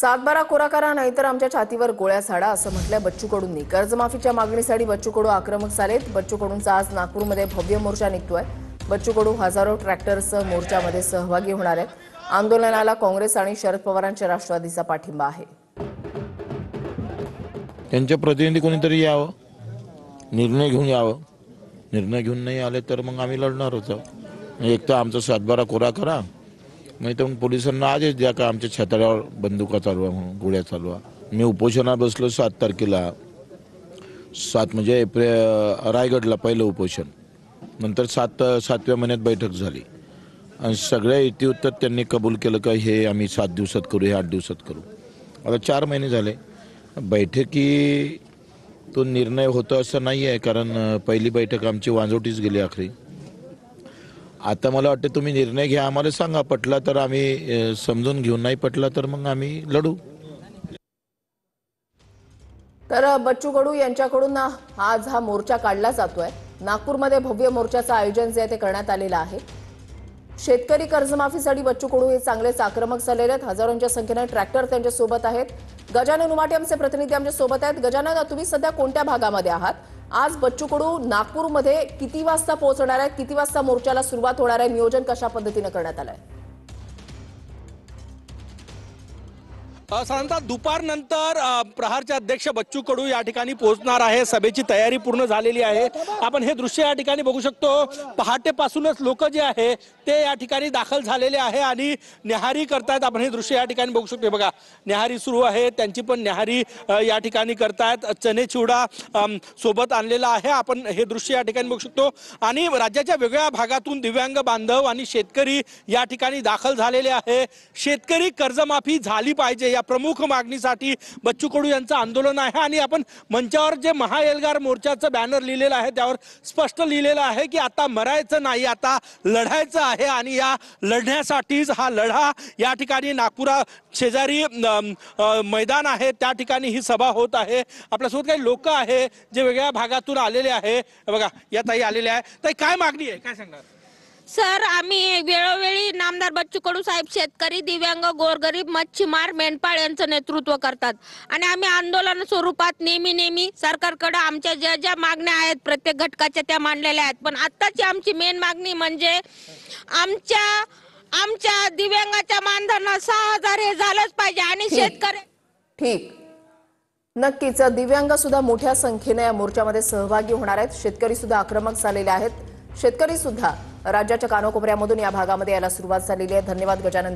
सातबारा कोरा करा नाहीतर आमच्या छातीवर गोळ्या झाडा असं म्हटलंय बच्चू कडूंनी। कर्जमाफीच्या मागणीसाठी बच्चू कडू आक्रमक झालेत। बच्चू कडूंचा आज नागपूरमध्ये भव्य मोर्चा निघतोय। बच्चू कडू हजारो ट्रॅक्टरसह मोर्चामध्ये सहभागी होणार आहेत। आंदोलनाला काँग्रेस आणि शरद पवारांच्या राष्ट्रवादीचा पाठिंबा आहे। त्यांचे प्रतिनिधी कोणीतरी यावं, निर्णय घेऊन यावं। निर्णय घेऊन नाही आले तर मग आम्ही लढणार होतो। एक तर आमचा सातबारा कोरा करा, नाही तर मग पोलिसांना आदेश द्या का आमच्या छताड्यावर बंदुका चालवा, म्हणून गोळ्या चालवा। मी उपोषणात बसलो 7 तारखेला, 7 म्हणजे एप्रिल रायगडला पहिलं उपोषण, नंतर 7व्या महिन्यात बैठक झाली आणि सगळ्या इतिउत्तर त्यांनी कबूल केलं का हे आम्ही 7 दिवसात करू, हे 8 दिवसात करू। आता 4 महिने झाले बैठकी तो निर्णय होतो असं नाही आहे, कारण पहिली बैठक आमची वांजोटीच गेली आखरी। आता मला वाटतं तुम्ही निर्णय घ्या, आम्हाला सांगा, पटला तर आम्ही समजून घेऊ, नाही पटला तर मग आम्ही लढू। तर बच्चू कडू यांच्याकडून आज हा मोर्चा काढला जातोय। नागपूरमध्ये भव्य मोर्चाचं आयोजन जे ते करण्यात आलेलं आहे। शेतकरी कर्जमाफीसाठी बच्चू कडू हे चांगलेच आक्रमक झालेले आहेत। हजारोंच्या संख्येने ट्रॅक्टर त्यांच्या सोबत आहेत। गजानन उमाटे आमचे प्रतिनिधी आमच्या सोबत आहेत। गजानन, तुम्ही सध्या कोणत्या भागामध्ये आहात? आज बच्चू कडू नागपूरमध्ये किती वाजता पोहोचणार आहेत? किती वाजता मोर्चाला सुरुवात होणार आहे? नियोजन कशा पद्धतीने करण्यात आलंय? साधारणतः दुपारनंतर प्रहारचे अध्यक्ष बच्चू कडू या ठिकाणी पोहोचणार आहे। सभेची तयारी पूर्ण झालेली आहे। आपण हे दृश्य या ठिकाणी बघू शकतो। पहाटेपासूनच लोक जे आहे ते या ठिकाणी दाखल झालेले आहे आणि न्याहारी करतायत। आपण हे दृश्य या ठिकाणी बघू शकतो। बघा, न्याहारी सुरू आहे, त्यांची पण न्याहारी या ठिकाणी करतायत। चणे चिवडा सोबत आणलेला आहे। आपण हे दृश्य या ठिकाणी बघू शकतो आणि राज्याच्या वेगळ्या भागातून दिव्यांग बांधव आणि शेतकरी या ठिकाणी दाखल झालेले आहे। शेतकरी कर्जमाफी झाली पाहिजे या प्रमुख मागणीसाठी बच्चू कडू यांचं आंदोलन आहे आणि आपण मंचावर जे महाएल्गार मोर्चाचं बॅनर लिहिलेलं आहे त्यावर स्पष्ट लिहिलेलं आहे की आता मरायचं नाही, आता लढायचं आहे आणि या लढण्यासाठीच हा लढा या ठिकाणी नागपुरा शेजारी मैदान आहे त्या ठिकाणी ही सभा होत आहे। आपल्यासोबत काही लोक आहे जे वेगळ्या भागातून आलेले आहे। बघा, या ताई आलेल्या आहे। ताई, काय मागणी आहे, काय सांगणार? सर, आम्ही वेळोवेळी नामदार बच्चू कडू साहेब शेतकरी, दिव्यांग, गोरगरीब, मच्छीमार, मेंढपाळ यांचं नेतृत्व करतात आणि आम्ही आंदोलन स्वरूपात नेहमी सरकारकडे आमच्या ज्या मागण्या आहेत प्रत्येक घटकाच्या त्या मांडलेल्या आहेत। पण आत्ताची आमची मेन मागणी म्हणजे आमच्या दिव्यांगाच्या मानधनाला 6000 हे झालंच पाहिजे आणि शेतकरी ठीक नक्कीच दिव्यांग सुद्धा मोठ्या संख्येने या मोर्चामध्ये सहभागी होणार आहेत। शेतकरी सुद्धा आक्रमक झालेले आहेत। शेतकरी सुद्धा राज्याच्या कानाकोपऱ्यामधून या भागामध्ये यायला सुरुवात झालेली आहे। धन्यवाद गजानन।